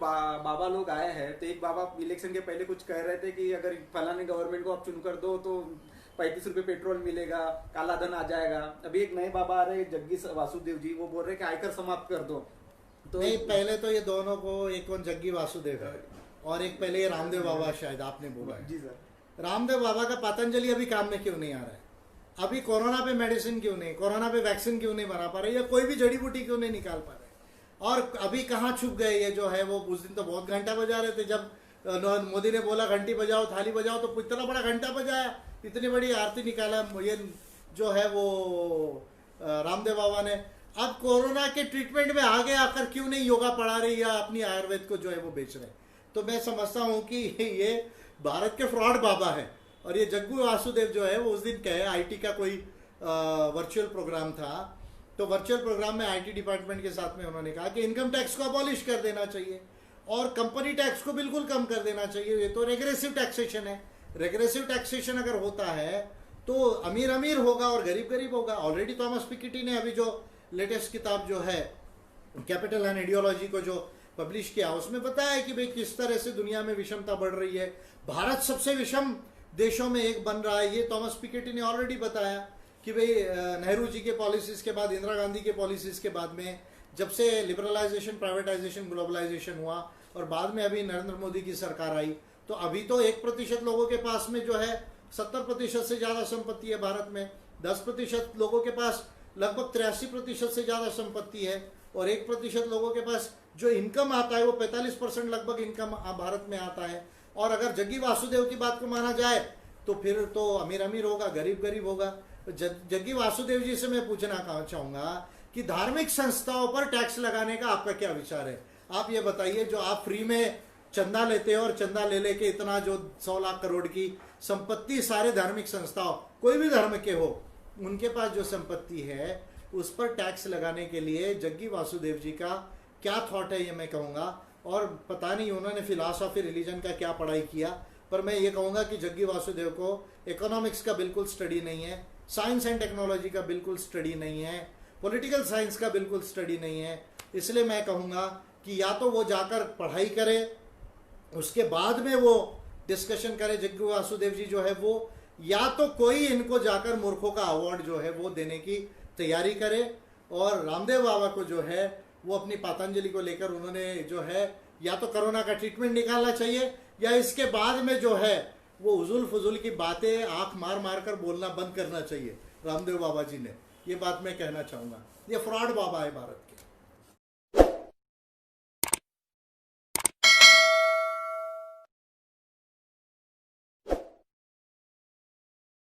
बाबा लोग आए हैं, तो एक बाबा इलेक्शन के पहले कुछ कह रहे थे कि अगर फलाने गवर्नमेंट को आप चुन कर दो तो 35 रुपए पेट्रोल मिलेगा, काला धन आ जाएगा। अभी एक नए बाबा आ रहे जग्गी वासुदेव जी, वो बोल रहे कि आयकर समाप्त कर दो। तो नहीं, पहले तो ये दोनों को, एक कौन जग्गी वासुदेव है और एक पहले ये रामदेव बाबा शायद आपने बोला है। जी सर। रामदेव बाबा का पतंजलि अभी काम में क्यों नहीं आ रहा है? अभी कोरोना पे मेडिसिन क्यों नहीं, कोरोना पे वैक्सीन क्यों नहीं बना पा रहे, या कोई भी जड़ी बूटी क्यों नहीं निकाल पा रहे? और अभी कहाँ छुप गए ये जो है वो? उस दिन तो बहुत घंटा बजा रहे थे, जब मोदी ने बोला घंटी बजाओ थाली बजाओ तो इतना बड़ा घंटा बजाया, इतनी बड़ी आरती निकाला ये जो है वो रामदेव बाबा ने। अब कोरोना के ट्रीटमेंट में आगे आकर क्यों नहीं योगा पढ़ा रहे या अपनी आयुर्वेद को जो है वो बेच रहे? तो मैं समझता हूँ कि ये भारत के फ्रॉड बाबा है। और ये जग्गू वासुदेव जो है वो उस दिन कहे, आईटी का कोई वर्चुअल प्रोग्राम था, तो वर्चुअल प्रोग्राम में आईटी डिपार्टमेंट के साथ में उन्होंने कहा कि इनकम टैक्स को अबॉलिश कर देना चाहिए और कंपनी टैक्स को बिल्कुल कम कर देना चाहिए। ये तो रेग्रेसिव टैक्सेशन है। रेग्रेसिव टैक्सेशन अगर होता है तो अमीर अमीर होगा और गरीब गरीब होगा। ऑलरेडी थॉमस पिकेटी ने अभी जो लेटेस्ट किताब जो है कैपिटल एंड आइडियोलॉजी को जो पब्लिश किया, उसमें बताया है कि भाई किस तरह से दुनिया में विषमता बढ़ रही है, भारत सबसे विषम देशों में एक बन रहा है। ये थॉमस पिकेटी ने ऑलरेडी बताया कि भाई नेहरू जी के पॉलिसीज के बाद, इंदिरा गांधी के पॉलिसीज के बाद में, जब से लिबरलाइजेशन, प्राइवेटाइजेशन, ग्लोबलाइजेशन हुआ और बाद में अभी नरेंद्र मोदी की सरकार आई, तो अभी तो 1% लोगों के पास में जो है 70% से ज्यादा संपत्ति है भारत में, 10% लोगों के पास लगभग 83% से ज्यादा संपत्ति है, और 1% लोगों के पास जो इनकम आता है वो 45% लगभग इनकम भारत में आता है। और अगर जग्गी वासुदेव की बात को माना जाए तो फिर तो अमीर अमीर होगा, गरीब गरीब होगा। जग्गी वासुदेव जी से मैं पूछना चाहूंगा कि धार्मिक संस्थाओं पर टैक्स लगाने का आपका क्या विचार है? आप ये बताइए, जो आप फ्री में चंदा लेते हो और चंदा ले लेके इतना जो 100 लाख करोड़ की संपत्ति सारे धार्मिक संस्थाओं, कोई भी धर्म के हो, उनके पास जो संपत्ति है उस पर टैक्स लगाने के लिए जग्गी वासुदेव जी का क्या थॉट है, ये मैं कहूँगा। और पता नहीं उन्होंने फिलॉसफी रिलीजन का क्या पढ़ाई किया, पर मैं ये कहूँगा कि जग्गी वासुदेव को इकोनॉमिक्स का बिल्कुल स्टडी नहीं है, साइंस एंड टेक्नोलॉजी का बिल्कुल स्टडी नहीं है, पॉलिटिकल साइंस का बिल्कुल स्टडी नहीं है। इसलिए मैं कहूँगा कि या तो वो जाकर पढ़ाई करे, उसके बाद में वो डिस्कशन करे जग्गी वासुदेव जी जो है वो, या तो कोई इनको जाकर मूर्खों का अवार्ड जो है वो देने की तैयारी करे। और रामदेव बाबा को जो है वो अपनी पतंजलि को लेकर उन्होंने जो है या तो कोरोना का ट्रीटमेंट निकालना चाहिए, या इसके बाद में जो है वो उजुल फुजुल की बातें आंख मार मार कर बोलना बंद करना चाहिए रामदेव बाबा जी ने। ये बात मैं कहना चाहूँगा। ये फ्रॉड बाबा है भारत के।